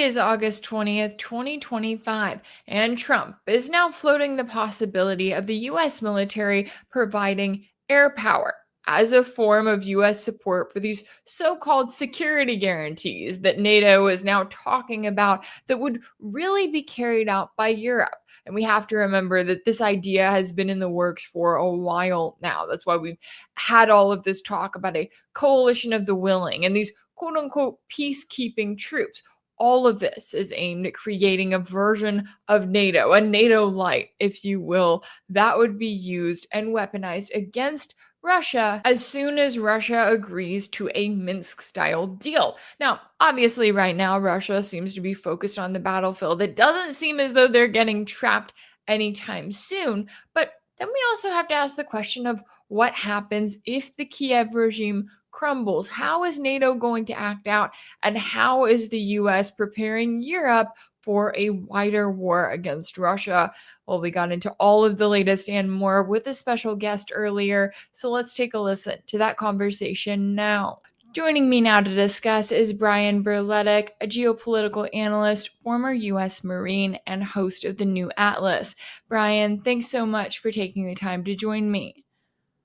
is August 20th, 2025, and Trump is now floating the possibility of the US military providing air power as a form of US support for these so called security guarantees that NATO is now talking about that would really be carried out by Europe. And we have to remember that this idea has been in the works for a while now. That's why we've had all of this talk about a coalition of the willing and these quote unquote peacekeeping troops. All of this is aimed at creating a version of NATO, a NATO light, if you will, that would be used and weaponized against Russia as soon as Russia agrees to a Minsk style deal. Now, obviously, right now, Russia seems to be focused on the battlefield. It doesn't seem as though they're getting trapped anytime soon, but then we also have to ask the question of what happens if the Kiev regime crumbles. How is NATO going to act out? And how is the US preparing Europe for a wider war against Russia? Well, we got into all of the latest and more with a special guest earlier. So let's take a listen to that conversation now. Joining me now to discuss is Brian Berletic, a geopolitical analyst, former U.S. Marine, and host of the New Atlas. Brian, thanks so much for taking the time to join me.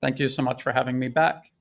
Thank you so much for having me back.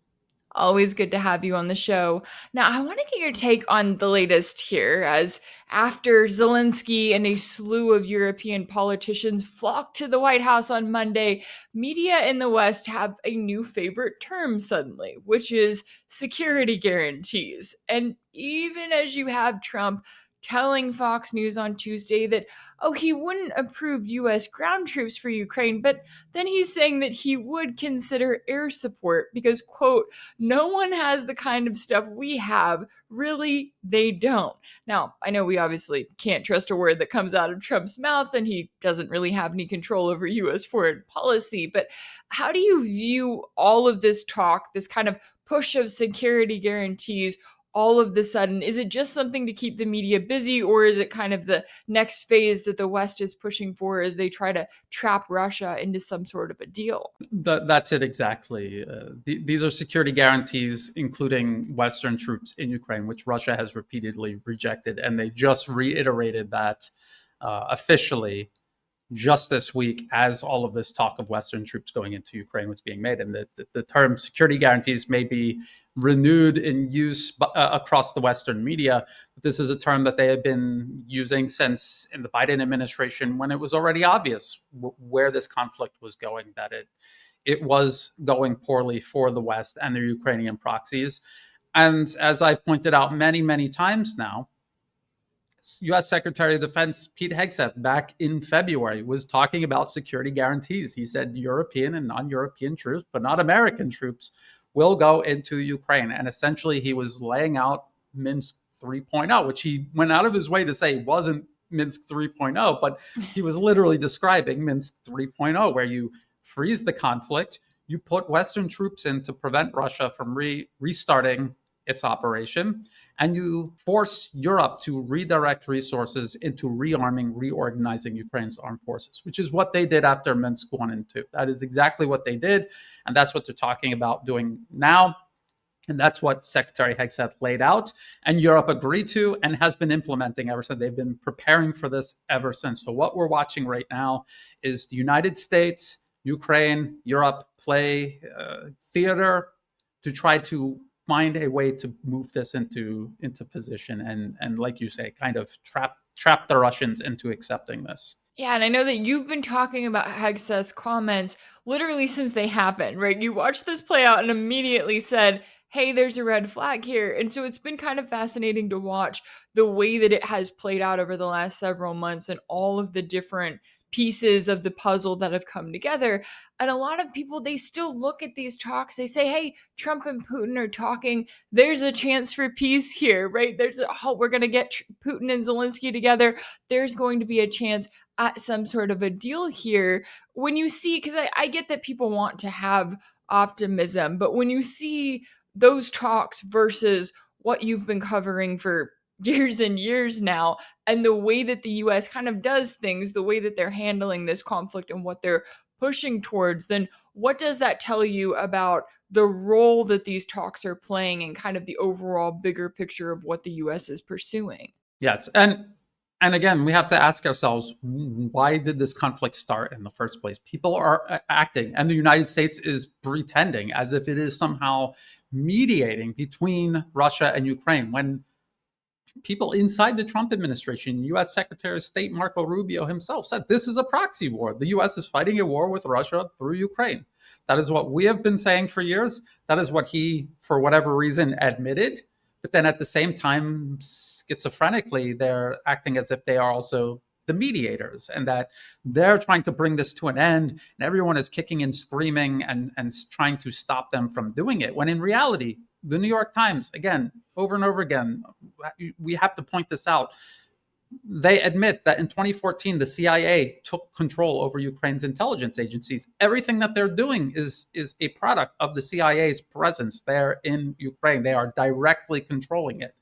Always good to have you on the show. Now, I want to get your take on the latest here, as after Zelensky and a slew of European politicians flocked to the White House on Monday, media in the West have a new favorite term suddenly, which is security guarantees. And even as you have Trump telling Fox News on Tuesday that, oh, he wouldn't approve U.S. ground troops for Ukraine, but then he's saying that he would consider air support because, quote, no one has the kind of stuff we have. Really, they don't. Now, I know we obviously can't trust a word that comes out of Trump's mouth, and he doesn't really have any control over U.S. foreign policy, but how do you view all of this talk, this kind of push of security guarantees, all of the sudden? Is it just something to keep the media busy, or is it kind of the next phase that the West is pushing for as they try to trap Russia into some sort of a deal? That's it exactly. These are security guarantees, including Western troops in Ukraine, which Russia has repeatedly rejected. And they just reiterated that officially just this week as all of this talk of Western troops going into Ukraine was being made. And the term security guarantees may be renewed in use across the Western media. But this is a term that they have been using since in the Biden administration, when it was already obvious where this conflict was going, that it was going poorly for the West and their Ukrainian proxies. And as I've pointed out many, many times now, U.S. Secretary of Defense Pete Hegseth back in February was talking about security guarantees. He said European and non-European troops, but not American troops, will go into Ukraine. And essentially he was laying out Minsk 3.0, which he went out of his way to say wasn't Minsk 3.0, but he was literally describing Minsk 3.0, where you freeze the conflict, you put Western troops in to prevent Russia from restarting its operation, and you force Europe to redirect resources into rearming, reorganizing Ukraine's armed forces, which is what they did after Minsk 1 and 2. That is exactly what they did, and that's what they're talking about doing now. And that's what Secretary Hegseth laid out, and Europe agreed to and has been implementing ever since. They've been preparing for this ever since. So what we're watching right now is the United States, Ukraine, Europe play theater to try to find a way to move this into position and like you say, kind of trap the Russians into accepting this. Yeah, and I know that you've been talking about Hegseth's comments literally since they happened, right? You watched this play out and immediately said, hey, there's a red flag here. And so it's been kind of fascinating to watch the way that it has played out over the last several months and all of the different pieces of the puzzle that have come together. And a lot of people, they still look at these talks, they say, hey, Trump and Putin are talking, there's a chance for peace here, right? We're going to get Putin and Zelensky together, there's going to be a chance at some sort of a deal here. When you see, because I get that people want to have optimism, but when you see those talks versus what you've been covering for years and years now, and the way that the US kind of does things, the way that they're handling this conflict and what they're pushing towards, then what does that tell you about the role that these talks are playing and kind of the overall bigger picture of what the US is pursuing? Yes, and again, we have to ask ourselves, why did this conflict start in the first place? People are acting, and the United States is pretending as if it is somehow mediating between Russia and Ukraine, when people inside the Trump administration, U.S. Secretary of State Marco Rubio himself said this is a proxy war. The U.S. is fighting a war with Russia through Ukraine. That is what we have been saying for years. That is what he, for whatever reason, admitted. But then at the same time, schizophrenically, they're acting as if they are also the mediators, and that they're trying to bring this to an end, and everyone is kicking and screaming and trying to stop them from doing it. When in reality, the New York Times, again, over and over again, we have to point this out. They admit that in 2014, the CIA took control over Ukraine's intelligence agencies. Everything that they're doing is a product of the CIA's presence there in Ukraine. They are directly controlling it.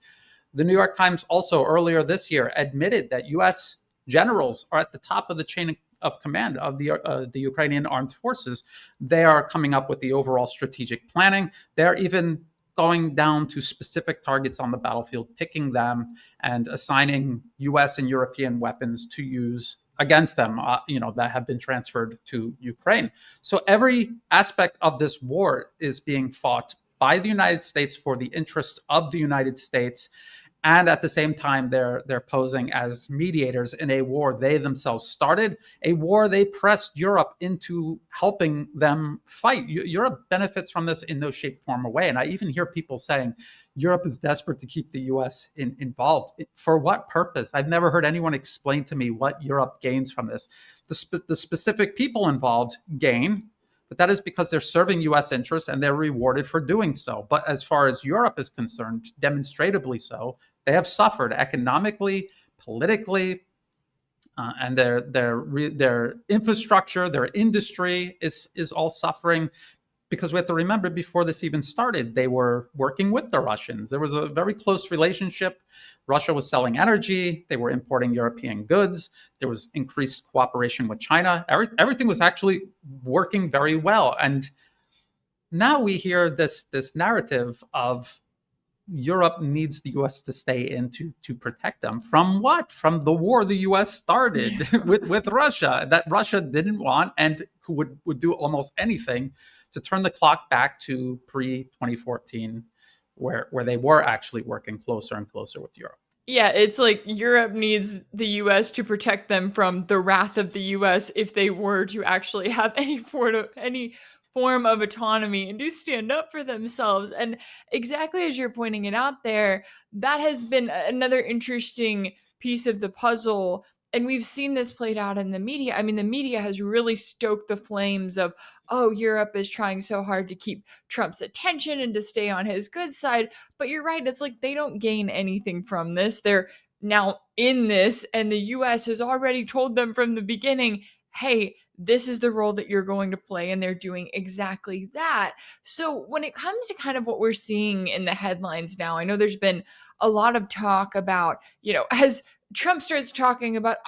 The New York Times also earlier this year admitted that U.S. generals are at the top of the chain of command of the Ukrainian armed forces. They are coming up with the overall strategic planning. They're even going down to specific targets on the battlefield, picking them and assigning U.S. and European weapons to use against them, that have been transferred to Ukraine. So every aspect of this war is being fought by the United States for the interests of the United States. And at the same time, they're posing as mediators in a war they themselves started, a war they pressed Europe into helping them fight. Europe benefits from this in no shape, form, or way. And I even hear people saying Europe is desperate to keep the U.S. involved. For what purpose? I've never heard anyone explain to me what Europe gains from this. The specific people involved gain, but that is because they're serving U.S. interests and they're rewarded for doing so. But as far as Europe is concerned, demonstratably so, they have suffered economically, politically, and their infrastructure, their industry is all suffering. Because we have to remember, before this even started, they were working with the Russians. There was a very close relationship. Russia was selling energy. They were importing European goods. There was increased cooperation with China. Everything was actually working very well. And now we hear this narrative of Europe needs the U.S. to stay in to protect them from what? From the war the U.S. started with Russia, that Russia didn't want, and would do almost anything to turn the clock back to pre-2014, where they were actually working closer and closer with Europe. Yeah, it's like Europe needs the US to protect them from the wrath of the US if they were to actually have any form of autonomy and do stand up for themselves. And exactly as you're pointing it out there, that has been another interesting piece of the puzzle. And we've seen this played out in the media. I mean, the media has really stoked the flames of, oh, Europe is trying so hard to keep Trump's attention and to stay on his good side. But you're right. It's like they don't gain anything from this. They're now in this, and the US has already told them from the beginning, hey, this is the role that you're going to play, and they're doing exactly that. So when it comes to kind of what we're seeing in the headlines now, I know there's been a lot of talk about, as Trump starts talking about,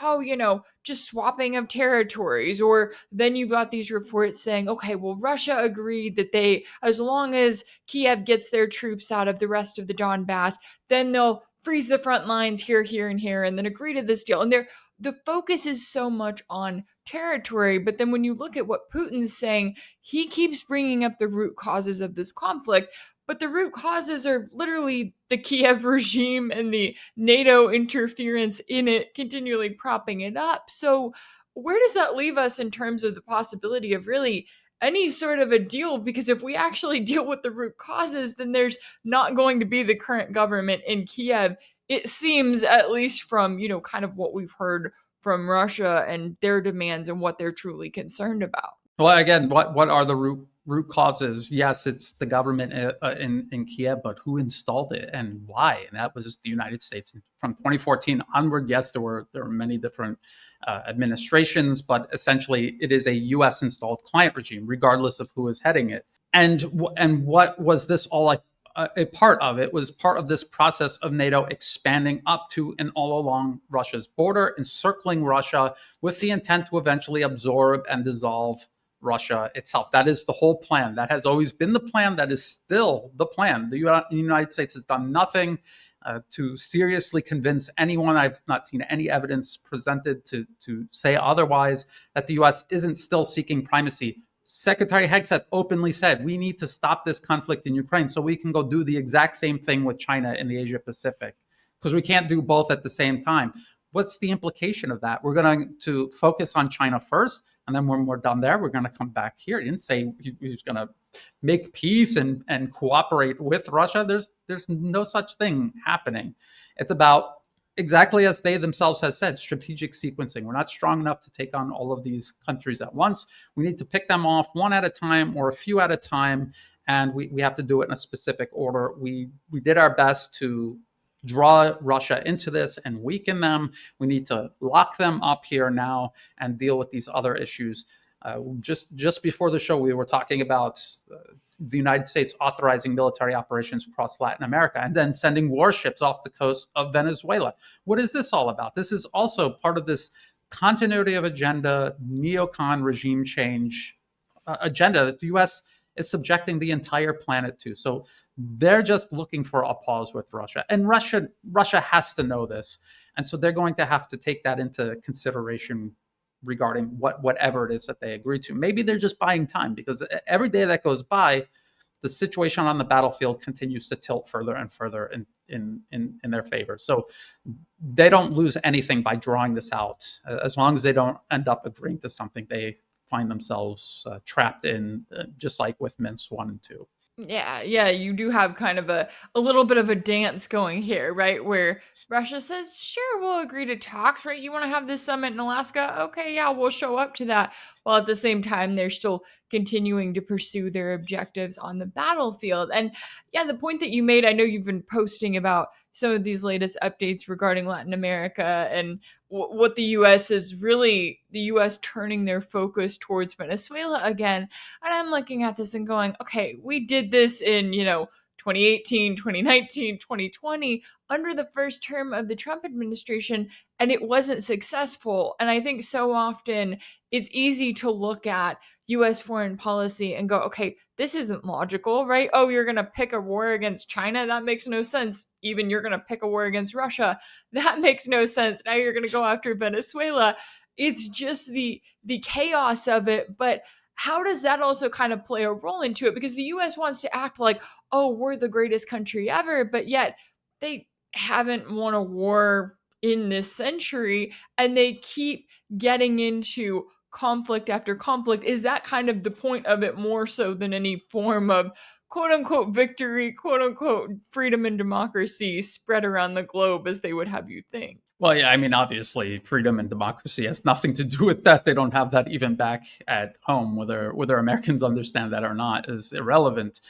just swapping of territories, or then you've got these reports saying, okay, well, Russia agreed that as long as Kiev gets their troops out of the rest of the Donbass, then they'll freeze the front lines here, here, and here, and then agree to this deal. And the focus is so much on territory. But then when you look at what Putin's saying, he keeps bringing up the root causes of this conflict. But the root causes are literally the Kiev regime and the NATO interference in it, continually propping it up. So where does that leave us in terms of the possibility of really any sort of a deal? Because if we actually deal with the root causes, then there's not going to be the current government in Kiev. It seems, at least from, kind of what we've heard from Russia and their demands and what they're truly concerned about. Well, again, what are the root causes? Yes, it's the government in Kiev, but who installed it and why? And that was the United States. From 2014 onward, yes, there were many different administrations, but essentially it is a U.S. installed client regime, regardless of who is heading it. And what was this all like? A part of it was part of this process of NATO expanding up to and all along Russia's border, encircling Russia with the intent to eventually absorb and dissolve Russia itself. That is the whole plan. That has always been the plan. That is still the plan. The United States has done nothing to seriously convince anyone. I've not seen any evidence presented to say otherwise, that the U.S. isn't still seeking primacy. Secretary Hegseth openly said, we need to stop this conflict in Ukraine so we can go do the exact same thing with China in the Asia Pacific, because we can't do both at the same time. What's the implication of that? We're going to focus on China first, and then when we're done there, we're going to come back here. He didn't say he's going to make peace and cooperate with Russia. There's no such thing happening. It's about, exactly as they themselves have said, strategic sequencing. We're not strong enough to take on all of these countries at once. We need to pick them off one at a time or a few at a time, and we have to do it in a specific order. We did our best to draw Russia into this and weaken them. We need to lock them up here now and deal with these other issues. Just before the show, we were talking about the United States authorizing military operations across Latin America and then sending warships off the coast of Venezuela. What is this all about? This is also part of this continuity of agenda, neocon regime change agenda that the U.S. is subjecting the entire planet to. So they're just looking for a pause with Russia. And Russia has to know this. And so they're going to have to take that into consideration regarding whatever it is that they agree to. Maybe they're just buying time, because every day that goes by, the situation on the battlefield continues to tilt further and further in their favor. So they don't lose anything by drawing this out, as long as they don't end up agreeing to something they find themselves trapped in, just like with Minsk 1 and 2. Yeah, you do have kind of a little bit of a dance going here, right? Where Russia says, sure, we'll agree to talks, right? You want to have this summit in Alaska? Okay, yeah, we'll show up to that. While at the same time, they're still continuing to pursue their objectives on the battlefield. And yeah, the point that you made, I know you've been posting about some of these latest updates regarding Latin America and what the U.S. is really, the U.S. turning their focus towards Venezuela again. And I'm looking at this and going, okay, we did this in, 2018, 2019, 2020 under the first term of the Trump administration, and it wasn't successful. And I think so often it's easy to look at US foreign policy and go, okay, this isn't logical, right? Oh, you're going to pick a war against China? That makes no sense. Even you're going to pick a war against Russia? That makes no sense. Now you're going to go after Venezuela. It's just the chaos of it. But how does that also kind of play a role into it? Because the US wants to act like, oh, we're the greatest country ever, but yet they haven't won a war in this century, and they keep getting into conflict after conflict. Is that kind of the point of it, more so than any form of quote unquote victory, quote unquote freedom and democracy spread around the globe, as they would have you think? Well, yeah, I mean, obviously, freedom and democracy has nothing to do with that. They don't have that even back at home. Whether Americans understand that or not is irrelevant.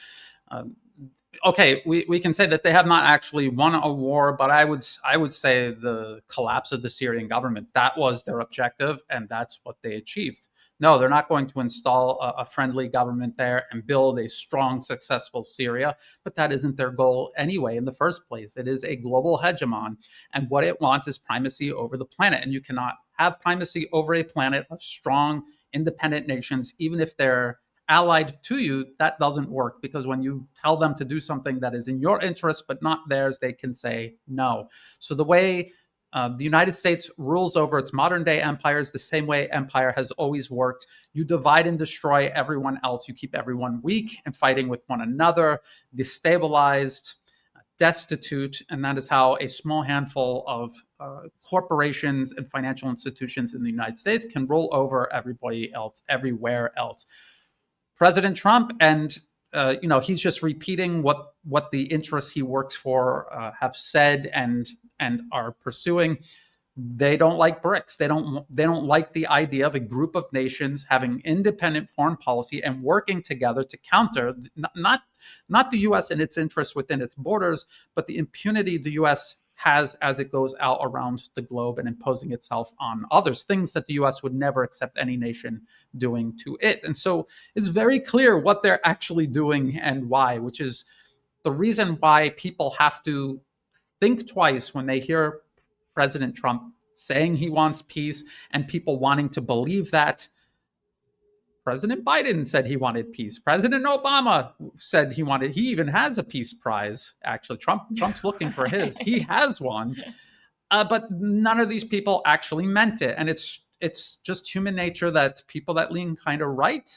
Okay, we can say that they have not actually won a war, but I would say the collapse of the Syrian government, that was their objective, and that's what they achieved. No, they're not going to install a friendly government there and build a strong, successful Syria, but that isn't their goal anyway in the first place. It is a global hegemon, and what it wants is primacy over the planet, and you cannot have primacy over a planet of strong, independent nations, even if they're allied to you. That doesn't work, because when you tell them to do something that is in your interest but not theirs, they can say no. So the way the United States rules over its modern day empire is the same way empire has always worked. You divide and destroy everyone else. You keep everyone weak and fighting with one another, destabilized, destitute, and that is how a small handful of corporations and financial institutions in the United States can rule over everybody else, everywhere else. President Trump, and he's just repeating what the interests he works for have said and are pursuing. They don't like BRICS. They don't like the idea of a group of nations having independent foreign policy and working together to counter not the U.S. and its interests within its borders, but the impunity the U.S. has as it goes out around the globe and imposing itself on others, things that the U.S. would never accept any nation doing to it. And so it's very clear what they're actually doing and why, which is the reason why people have to think twice when they hear President Trump saying he wants peace and people wanting to believe that. President Biden said he wanted peace. President Obama said he even has a peace prize. Actually, Trump's looking for his. He has one. But none of these people actually meant it. And it's just human nature that people that lean kind of right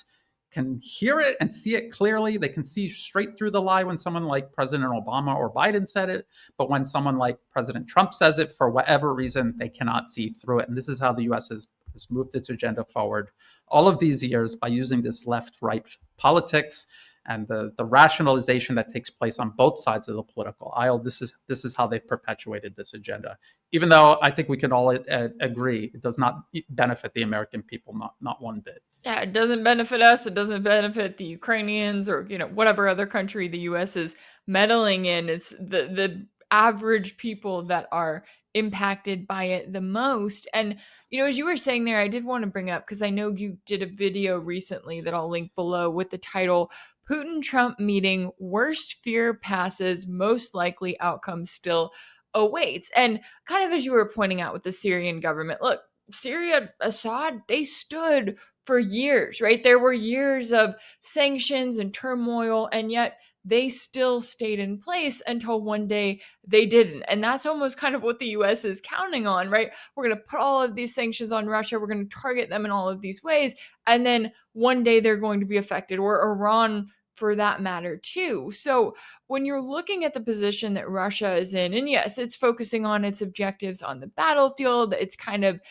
can hear it and see it clearly. They can see straight through the lie when someone like President Obama or Biden said it. But when someone like President Trump says it, for whatever reason, they cannot see through it. And this is how the US has moved its agenda forward all of these years, by using this left-right politics and the rationalization that takes place on both sides of the political aisle. This is how they've perpetuated this agenda. Even though I think we can all agree it does not benefit the American people, not one bit. Yeah, it doesn't benefit us. It doesn't benefit the Ukrainians or, whatever other country the U.S. is meddling in. It's the average people that are impacted by it the most. And, as you were saying there, I did want to bring up, because I know you did a video recently that I'll link below with the title, Putin-Trump meeting, worst fear passes, most likely outcome still awaits. And kind of as you were pointing out with the Syrian government, look, Syria, Assad, they stood for years, right? There were years of sanctions and turmoil, and yet they still stayed in place until one day they didn't. And that's almost kind of what the US is counting on, right? We're going to put all of these sanctions on Russia. We're going to target them in all of these ways. And then one day they're going to be affected, or Iran for that matter too. So when you're looking at the position that Russia is in, and yes, it's focusing on its objectives on the battlefield, it's kind of,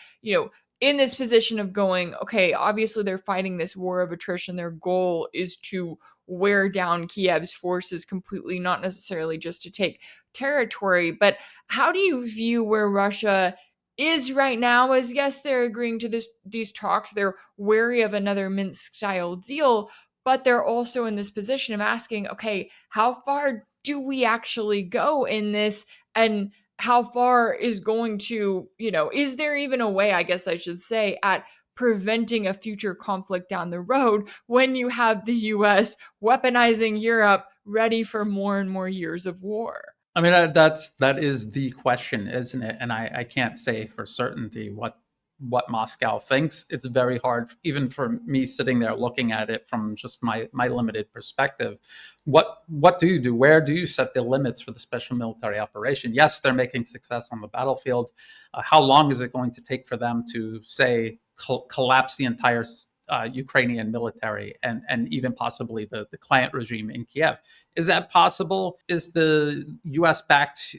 in this position of going, okay, obviously they're fighting this war of attrition. Their goal is to wear down Kiev's forces completely, not necessarily just to take territory. But how do you view where Russia is right now? As yes, they're agreeing to these talks. They're wary of another Minsk-style deal, but they're also in this position of asking, okay, how far do we actually go in this? And how far is going to, is there even a way, I guess I should say, at preventing a future conflict down the road when you have the US weaponizing Europe, ready for more and more years of war? I mean, that is the question, isn't it? And I can't say for certainty what Moscow thinks. It's very hard, even for me sitting there looking at it from just my limited perspective. What do you do? Where do you set the limits for the special military operation? Yes, they're making success on the battlefield. How long is it going to take for them to, say, collapse the entire Ukrainian military and even possibly the client regime in Kiev? Is that possible? Is the US-backed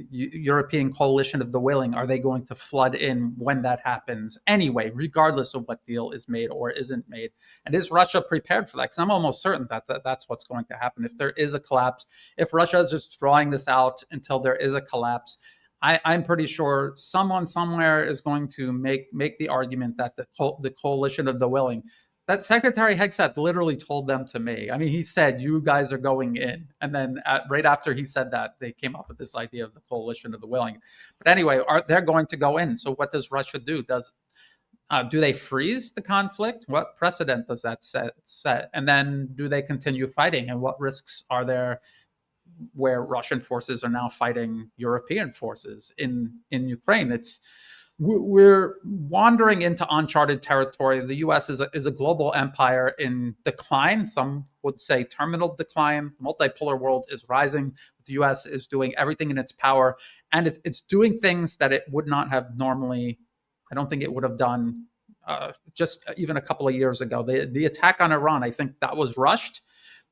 European coalition of the willing, are they going to flood in when that happens anyway, regardless of what deal is made or isn't made? And is Russia prepared for that? Because I'm almost certain that that's what's going to happen. If there is a collapse, if Russia is just drawing this out until there is a collapse, I'm pretty sure someone somewhere is going to make the argument that the coalition of the willing, that Secretary Hegseth literally told them to me. I mean, he said, you guys are going in. And then right after he said that, they came up with this idea of the coalition of the willing. But anyway, they're going to go in. So what does Russia do? Do they freeze the conflict? What precedent does that set? And then do they continue fighting? And what risks are there where Russian forces are now fighting European forces in Ukraine? We're wandering into uncharted territory. The U.S. is a global empire in decline. Some would say terminal decline. The multipolar world is rising. The U.S. is doing everything in its power, and it's doing things that it would not have normally. I don't think it would have done just even a couple of years ago. The attack on Iran, I think that was rushed.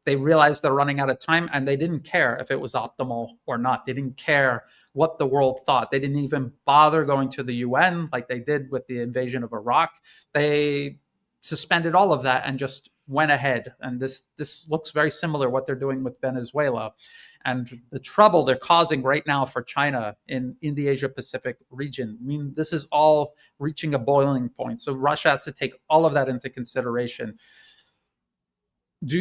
They realized they're running out of time, and they didn't care if it was optimal or not. They didn't care what the world thought. They didn't even bother going to the UN like they did with the invasion of Iraq. They suspended all of that and just went ahead. And this looks very similar what they're doing with Venezuela. And the trouble they're causing right now for China in the Asia-Pacific region. I mean, this is all reaching a boiling point. So Russia has to take all of that into consideration. Do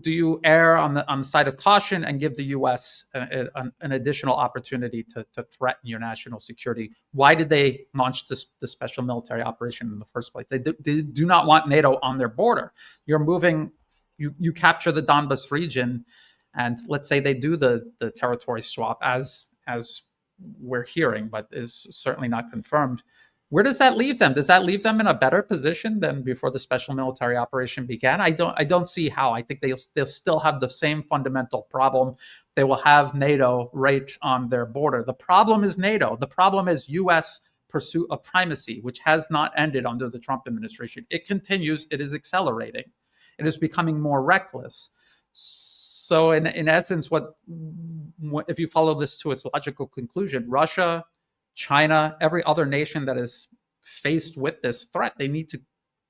you err on the side of caution and give the U.S. an additional opportunity to threaten your national security? Why did they launch the special military operation in the first place? They do not want NATO on their border. You're moving. You capture the Donbas region, and let's say they do the territory swap, as we're hearing, but is certainly not confirmed. Where does that leave them? Does that leave them in a better position than before the special military operation began? I don't see how. I think they'll still have the same fundamental problem. They will have NATO right on their border. The problem is NATO. The problem is U.S. pursuit of primacy, which has not ended under the Trump administration. It continues. It is accelerating. It is becoming more reckless. So, in essence, what if you follow this to its logical conclusion? Russia, China, every other nation that is faced with this threat, they need to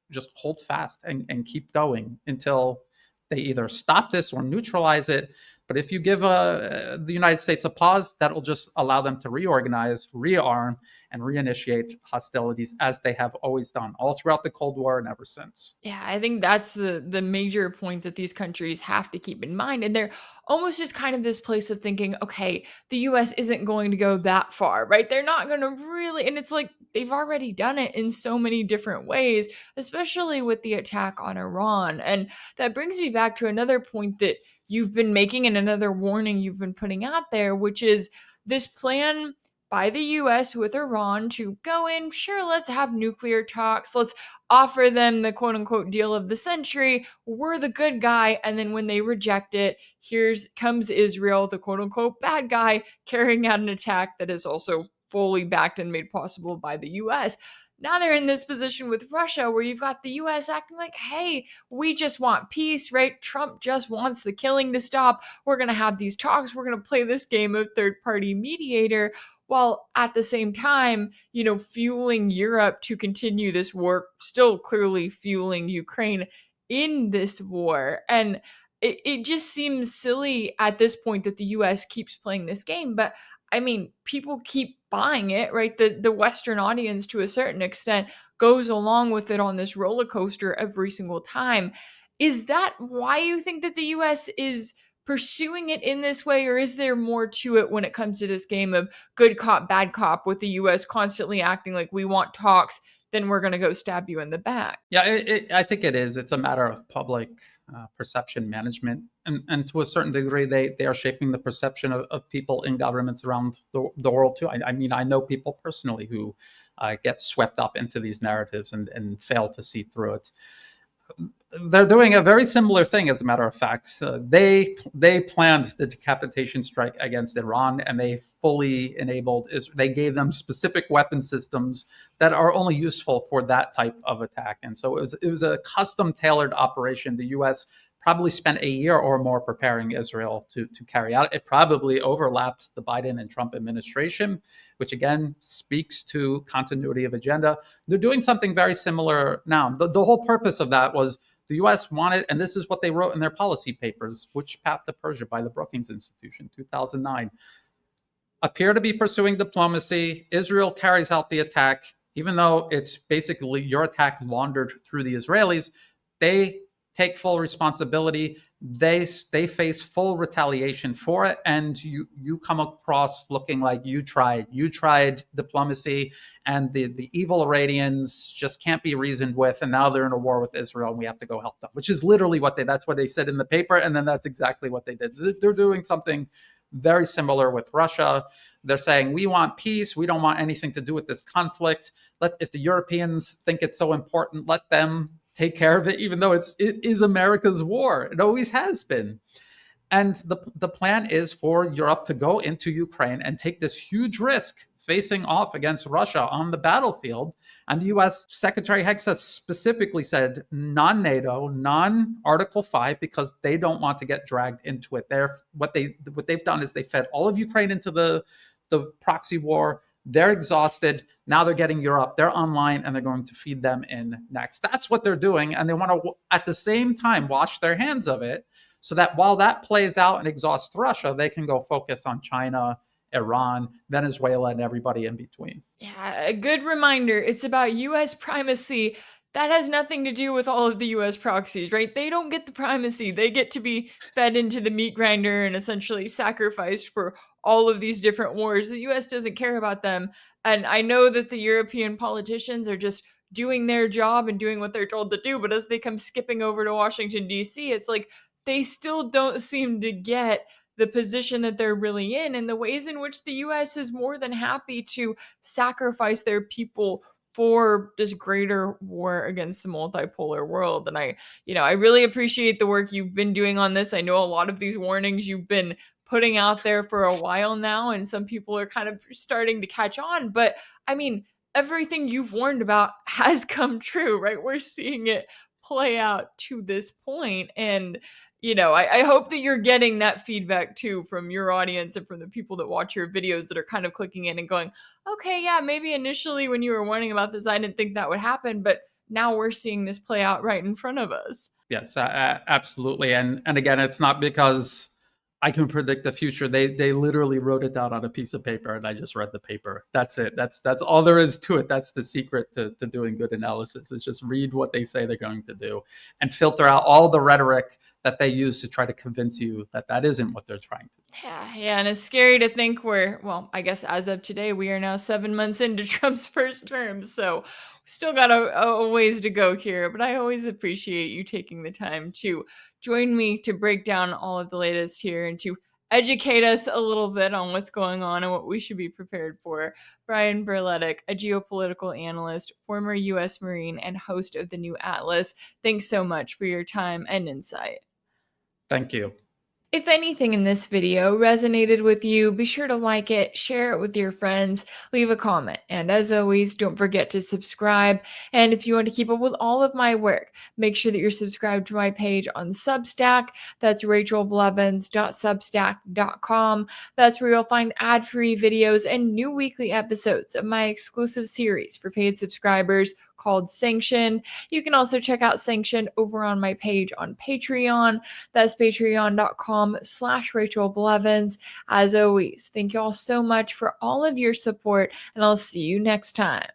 just hold fast and keep going until they either stop this or neutralize it. But if you give the United States a pause, that'll just allow them to reorganize, rearm, and reinitiate hostilities as they have always done, all throughout the Cold War and ever since. Yeah, I think that's the major point that these countries have to keep in mind. And they're almost just kind of this place of thinking, okay, the US isn't going to go that far, right? They're not going to really, and it's like they've already done it in so many different ways, especially with the attack on Iran. And that brings me back to another point that you've been making and another warning you've been putting out there, which is this plan by the US with Iran to go in, sure, let's have nuclear talks, let's offer them the quote unquote deal of the century. We're the good guy. And then when they reject it, here's comes Israel, the quote unquote bad guy, carrying out an attack that is also fully backed and made possible by the US. Now they're in this position with Russia where you've got the US acting like, hey, we just want peace, right? Trump just wants the killing to stop. We're going to have these talks. We're going to play this game of third party mediator, while at the same time, fueling Europe to continue this war, still clearly fueling Ukraine in this war. And it just seems silly at this point that the US keeps playing this game. But I mean, people keep buying it, right? The Western audience, to a certain extent, goes along with it on this roller coaster every single time. Is that why you think that the US is pursuing it in this way, or is there more to it when it comes to this game of good cop, bad cop, with the US constantly acting like we want talks, then we're going to go stab you in the back? Yeah, I think it is. It's a matter of public perception management. And to a certain degree, they are shaping the perception of people in governments around the world, too. I mean, I know people personally who get swept up into these narratives and fail to see through it. They're doing a very similar thing, as a matter of fact. They planned the decapitation strike against Iran, and they fully enabled. They gave them specific weapon systems that are only useful for that type of attack. And so it was a custom tailored operation. The U.S. probably spent a year or more preparing Israel to carry out. It probably overlapped the Biden and Trump administration, which again speaks to continuity of agenda. They're doing something very similar now. The whole purpose of that was the U.S. wanted, and this is what they wrote in their policy papers, Which Path to Persia by the Brookings Institution, 2009, appear to be pursuing diplomacy. Israel carries out the attack, even though it's basically your attack laundered through the Israelis. They take full responsibility. They face full retaliation for it, and you come across looking like you tried diplomacy, and the evil Iranians just can't be reasoned with, and now they're in a war with Israel, and we have to go help them, which is literally that's what they said in the paper, and then that's exactly what they did. They're doing something very similar with Russia. They're saying, we want peace. We don't want anything to do with this conflict. If the Europeans think it's so important, let them take care of it, even though it is America's war. It always has been. And the plan is for Europe to go into Ukraine and take this huge risk facing off against Russia on the battlefield. And the U.S. Secretary Hegseth specifically said non-NATO, non-Article 5, because they don't want to get dragged into it. What they've done is they fed all of Ukraine into the proxy war. They're exhausted. Now they're getting Europe. They're online, and they're going to feed them in next. That's what they're doing. And they want to, at the same time, wash their hands of it so that while that plays out and exhausts Russia, they can go focus on China, Iran, Venezuela, and everybody in between. Yeah, a good reminder. It's about U.S. primacy. That has nothing to do with all of the US proxies, right? They don't get the primacy. They get to be fed into the meat grinder and essentially sacrificed for all of these different wars. The US doesn't care about them. And I know that the European politicians are just doing their job and doing what they're told to do. But as they come skipping over to Washington, D.C., it's like they still don't seem to get the position that they're really in and the ways in which the US is more than happy to sacrifice their people for this greater war against the multipolar world. And I really appreciate the work you've been doing on this. I know a lot of these warnings you've been putting out there for a while now, and some people are kind of starting to catch on. But I mean, everything you've warned about has come true, right? We're seeing it play out to this point. And I hope that you're getting that feedback too from your audience and from the people that watch your videos that are kind of clicking in and going, okay, yeah, maybe initially when you were warning about this, I didn't think that would happen, but now we're seeing this play out right in front of us. Yes, absolutely. And again, it's not because I can predict the future. They literally wrote it down on a piece of paper, and I just read the paper. That's it. That's all there is to it. That's the secret to doing good analysis, is just read what they say they're going to do and filter out all the rhetoric that they use to try to convince you that that isn't what they're trying to do. Yeah, and it's scary to think I guess as of today, we are now 7 months into Trump's first term, so still got a ways to go here. But I always appreciate you taking the time to join me to break down all of the latest here and to educate us a little bit on what's going on and what we should be prepared for. Brian Berletic, a geopolitical analyst, former U.S. Marine, and host of the new Atlas. Thanks so much for your time and insight. Thank you. If anything in this video resonated with you, be sure to like it, share it with your friends, leave a comment, and as always, don't forget to subscribe. And if you want to keep up with all of my work, make sure that you're subscribed to my page on Substack. That's rachelblevins.substack.com. That's where you'll find ad-free videos and new weekly episodes of my exclusive series for paid subscribers called Sanctioned. You can also check out Sanctioned over on my page on Patreon. That's patreon.com/Rachel Blevins. As always, thank you all so much for all of your support, and I'll see you next time.